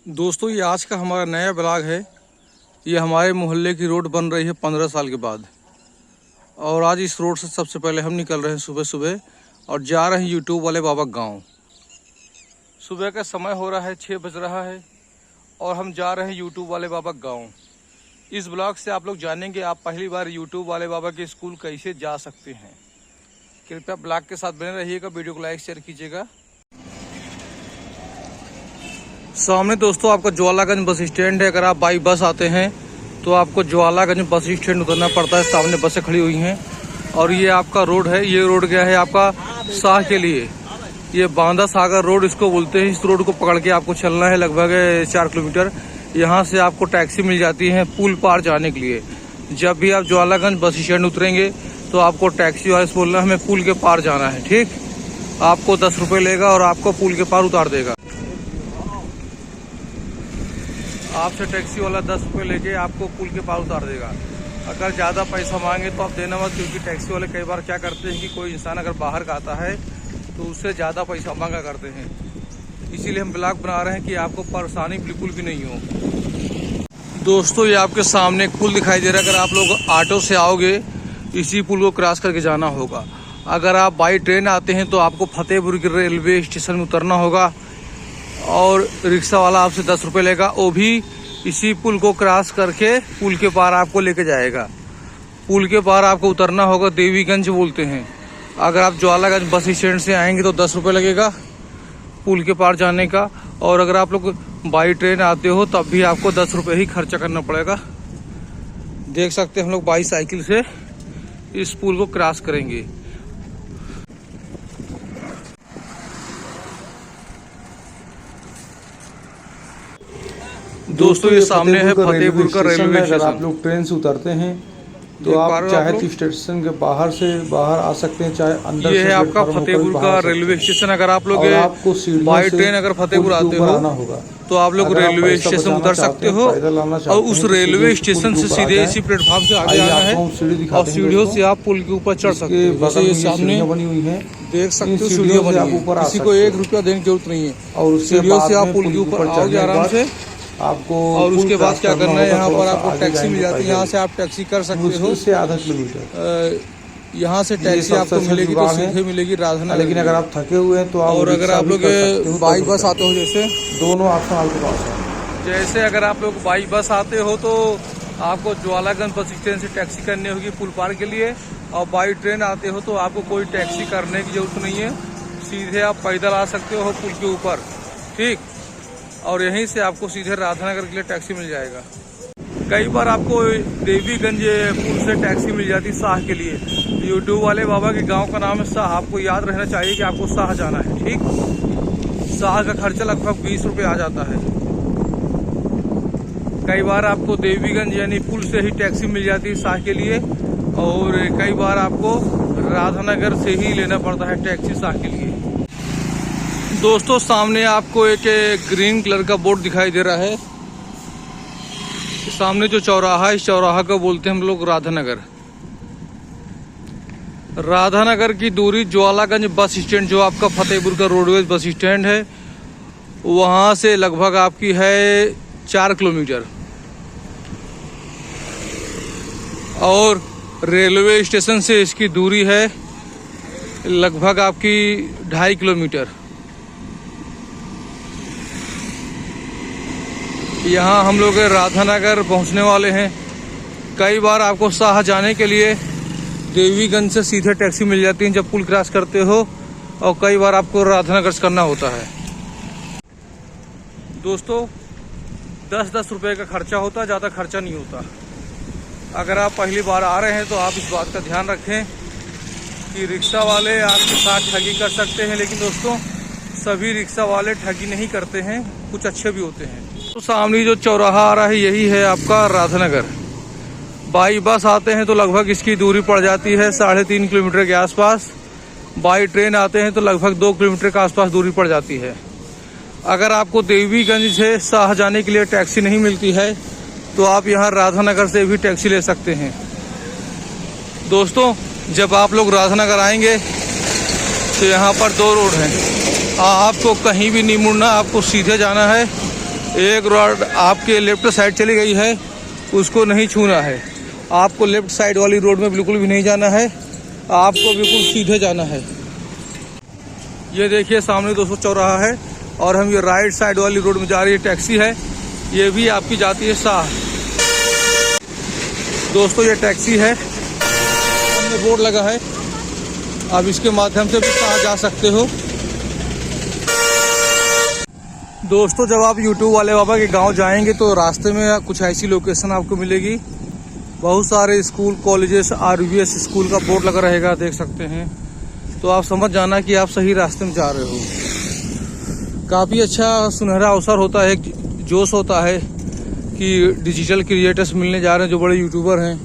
दोस्तों ये आज का हमारा नया ब्लॉग है। ये हमारे मोहल्ले की रोड बन रही है 15 साल के बाद। और आज इस रोड से सबसे पहले हम निकल रहे हैं सुबह सुबह और जा रहे हैं यूट्यूब वाले बाबा गांव। सुबह का समय हो रहा है, 6 बज रहा है और हम जा रहे हैं यूट्यूब वाले बाबा गांव। इस ब्लॉग से आप लोग जानेंगे आप पहली बार यूट्यूब वाले बाबा के स्कूल कैसे जा सकते हैं। कृपया ब्लॉग के साथ बने रहिएगा, वीडियो को लाइक शेयर कीजिएगा। सामने दोस्तों आपका ज्वालागंज बस स्टैंड है। अगर आप बाई बस आते हैं तो आपको ज्वालागंज बस स्टैंड उतरना पड़ता है। सामने बसें खड़ी हुई हैं और ये आपका रोड है। ये रोड गया है आपका शाह के लिए। ये बांदा सागर रोड इसको बोलते हैं। इस रोड को पकड़ के आपको चलना है लगभग 4 किलोमीटर। यहाँ से आपको टैक्सी मिल जाती है पुल पार जाने के लिए। जब भी आप ज्वालागंज बस स्टैंड उतरेंगे तो आपको टैक्सी वाले से बोलना हमें पुल के पार जाना है, ठीक। आपको 10 रुपये लेगा और आपको पुल के पार उतार देगा। आपसे टैक्सी वाला 10 रुपये लेके आपको पुल के पार उतार देगा। अगर ज़्यादा पैसा मांगे तो आप देना मत, क्योंकि टैक्सी वाले कई बार क्या करते हैं कि कोई इंसान अगर बाहर का आता है तो उससे ज़्यादा पैसा मांगा करते हैं। इसीलिए हम ब्लॉग बना रहे हैं कि आपको परेशानी बिल्कुल भी नहीं हो। दोस्तों ये आपके सामने एक पुल दिखाई दे रहा है। अगर आप लोग ऑटो से आओगे इसी पुल को क्रॉस करके जाना होगा। अगर आप बाई ट्रेन आते हैं तो आपको फतेहपुर के रेलवे स्टेशन में उतरना होगा और रिक्शा वाला आपसे 10 रुपये लेगा। वो भी इसी पुल को क्रॉस करके पुल के पार आपको लेके जाएगा। पुल के पार आपको उतरना होगा, देवीगंज बोलते हैं। अगर आप ज्वालागंज बस स्टैंड से आएंगे तो 10 रुपये लगेगा पुल के पार जाने का। और अगर आप लोग बाई ट्रेन आते हो तब भी आपको 10 रुपये ही खर्चा करना पड़ेगा। देख सकते हैं हम लोग बाई साइकिल से इस पुल को क्रॉस करेंगे। दोस्तों ये सामने है फतेहपुर का रेलवे स्टेशन। आप लोग ट्रेन से उतरते हैं तो आप चाहे तो स्टेशन के बाहर से बाहर आ सकते हैं, चाहे अंदर ये है आपका फतेहपुर का रेलवे स्टेशन। अगर आप लोग बाई ट्रेन अगर फतेहपुर आते हो तो आप लोग रेलवे स्टेशन उतर सकते हो और उस रेलवे स्टेशन से सीधे इसी प्लेटफॉर्म से आगे आना है और सीढ़ियों से आप पुल के ऊपर चढ़ सकते हो। जैसे ये सामने बनी हुई है, देख सकते हो सीढ़ियाँ बनी हुई। किसी को 1 रुपया देने की जरूरत नहीं है और सीढ़ियों से आप पुल के ऊपर आओगे आराम से आपको। और उसके बाद क्या करना है, यहाँ पर आपको टैक्सी मिल जाती है। यहाँ से आप टैक्सी कर सकते हो से आधा किलोमीटर। यहाँ से टैक्सी आपको मिलेगी तो सीधे मिलेगी राधानगर। लेकिन अगर आप थके हुए हैं तो आप और अगर आप लोग बाई बस आते हो, जैसे दोनों ऑप्शन आपके पास है। जैसे अगर आप लोग बाई बस आते हो तो आपको ज्वालागंज बस स्टैंड से टैक्सी करनी होगी पुल पार के लिए। और बाई ट्रेन आते हो तो आपको कोई टैक्सी करने की जरूरत नहीं है, सीधे आप पैदल आ सकते हो पुल के ऊपर, ठीक। और यहीं से आपको सीधे राधानगर के लिए टैक्सी मिल जाएगा। कई बार आपको देवीगंज पुल से टैक्सी मिल जाती है शाह के लिए। यूट्यूब वाले बाबा के गांव का नाम है शाह। आपको याद रहना चाहिए कि आपको शाह जाना है, ठीक। शाह का खर्चा लगभग 20 रुपये आ जाता है। कई बार आपको देवीगंज यानी पुल से ही टैक्सी मिल जाती है शाह के लिए और कई बार आपको राधानगर से ही लेना पड़ता है टैक्सी शाह के लिए। दोस्तों सामने आपको एक ग्रीन कलर का बोर्ड दिखाई दे रहा है। सामने जो चौराहा है, इस चौराहा को बोलते हैं हम लोग राधानगर। राधानगर की दूरी ज्वालागंज बस स्टैंड, जो आपका फतेहपुर का रोडवेज बस स्टैंड है, वहां से लगभग आपकी है 4 किलोमीटर। और रेलवे स्टेशन से इसकी दूरी है लगभग आपकी 2.5 किलोमीटर। यहाँ हम लोग राधानगर पहुँचने वाले हैं। कई बार आपको शाह जाने के लिए देवीगंज से सीधे टैक्सी मिल जाती है जब पुल क्रॉस करते हो, और कई बार आपको राधानगर से करना होता है। दोस्तों 10-10 रुपये का खर्चा होता है, ज़्यादा खर्चा नहीं होता। अगर आप पहली बार आ रहे हैं तो आप इस बात का ध्यान रखें कि रिक्शा वाले आपके साथ ठगी कर सकते हैं, लेकिन दोस्तों सभी रिक्शा वाले ठगी नहीं करते हैं, कुछ अच्छे भी होते हैं। तो सामने जो चौराहा आ रहा है यही है आपका राधानगर। बाई बस आते हैं तो लगभग इसकी दूरी पड़ जाती है 3.5 किलोमीटर के आसपास। बाई ट्रेन आते हैं तो लगभग 2 किलोमीटर के आसपास दूरी पड़ जाती है। अगर आपको देवीगंज से शाह जाने के लिए टैक्सी नहीं मिलती है तो आप यहाँ राधानगर से भी टैक्सी ले सकते हैं। दोस्तों जब आप लोग राधानगर आएंगे तो यहाँ पर 2 रोड हैं। आपको कहीं भी नहीं मुड़ना, आपको सीधे जाना है एक रोड आपके लेफ्ट साइड चली गई है, उसको नहीं छूना है। आपको लेफ्ट साइड वाली रोड में बिल्कुल भी नहीं जाना है, आपको बिल्कुल सीधे जाना है। ये देखिए सामने 200 चौराहा है और हम ये राइट साइड वाली रोड में जा रही है टैक्सी है, ये भी आपकी जाती है शाह। दोस्तों ये टैक्सी है, सामने बोर्ड लगा है, आप इसके माध्यम से भी शाह जा सकते हो। दोस्तों जब आप यूट्यूब वाले बाबा के गांव जाएंगे तो रास्ते में कुछ ऐसी लोकेशन आपको मिलेगी, बहुत सारे स्कूल कॉलेजेस RVS स्कूल का बोर्ड लगा रहेगा, देख सकते हैं। तो आप समझ जाना कि आप सही रास्ते में जा रहे हो। काफ़ी अच्छा सुनहरा अवसर होता है, जोश होता है कि डिजिटल क्रिएटर्स मिलने जा रहे हैं जो बड़े यूट्यूबर हैं।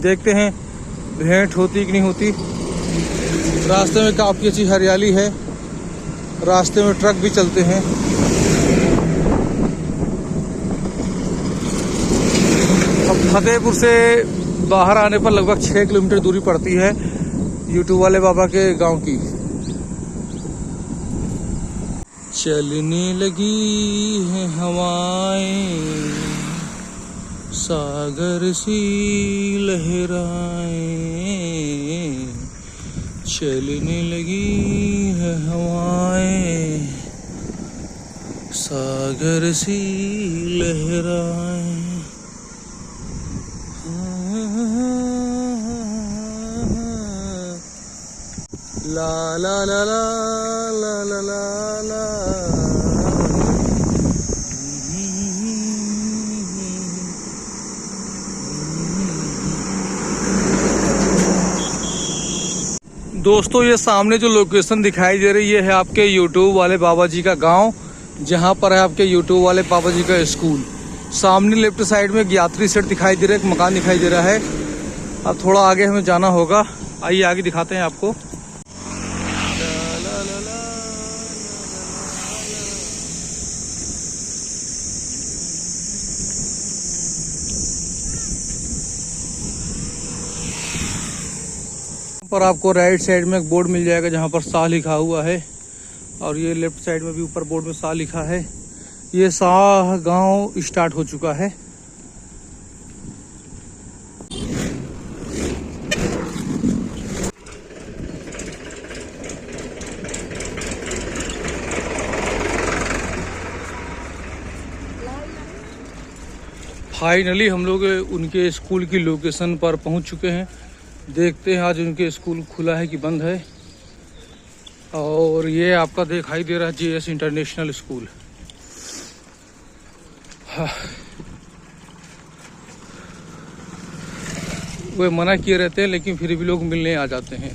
देखते हैं भेंट होती कि नहीं होती। रास्ते में काफ़ी अच्छी हरियाली है, रास्ते में ट्रक भी चलते हैं। अब फतेहपुर से बाहर आने पर लगभग 6 किलोमीटर दूरी पड़ती है यूट्यूब वाले बाबा के गांव की। चलने लगी है हवाएं, सागर सी लहराएं, चलने लगी है हवाएं, सागर सी लहराएं। ला ला ला ला ला ला ला ला। दोस्तों ये सामने जो लोकेशन दिखाई दे रही है आपके यूट्यूब वाले बाबा जी का गांव, जहां पर है आपके यूट्यूब वाले बाबा जी का स्कूल। सामने लेफ्ट साइड में एक यात्री सेट दिखाई दे रहा है, एक मकान दिखाई दे रहा है। अब थोड़ा आगे हमें जाना होगा, आइए आगे दिखाते हैं आपको। पर आपको राइट साइड में एक बोर्ड मिल जाएगा जहां पर शाह लिखा हुआ है, और ये लेफ्ट साइड में भी ऊपर बोर्ड में शाह लिखा है। ये शाह गांव स्टार्ट हो चुका है। फाइनली हम लोग उनके स्कूल की लोकेशन पर पहुंच चुके हैं। देखते हैं आज उनके स्कूल खुला है कि बंद है। और ये आपका दिखाई दे रहा है JS इंटरनेशनल स्कूल। हाँ। वे मना किए रहते हैं लेकिन फिर भी लोग मिलने आ जाते हैं।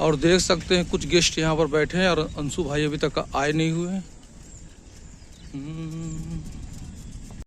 और देख सकते हैं कुछ गेस्ट यहाँ पर बैठे हैं और अंशु भाई अभी तक आए नहीं हुए हैं।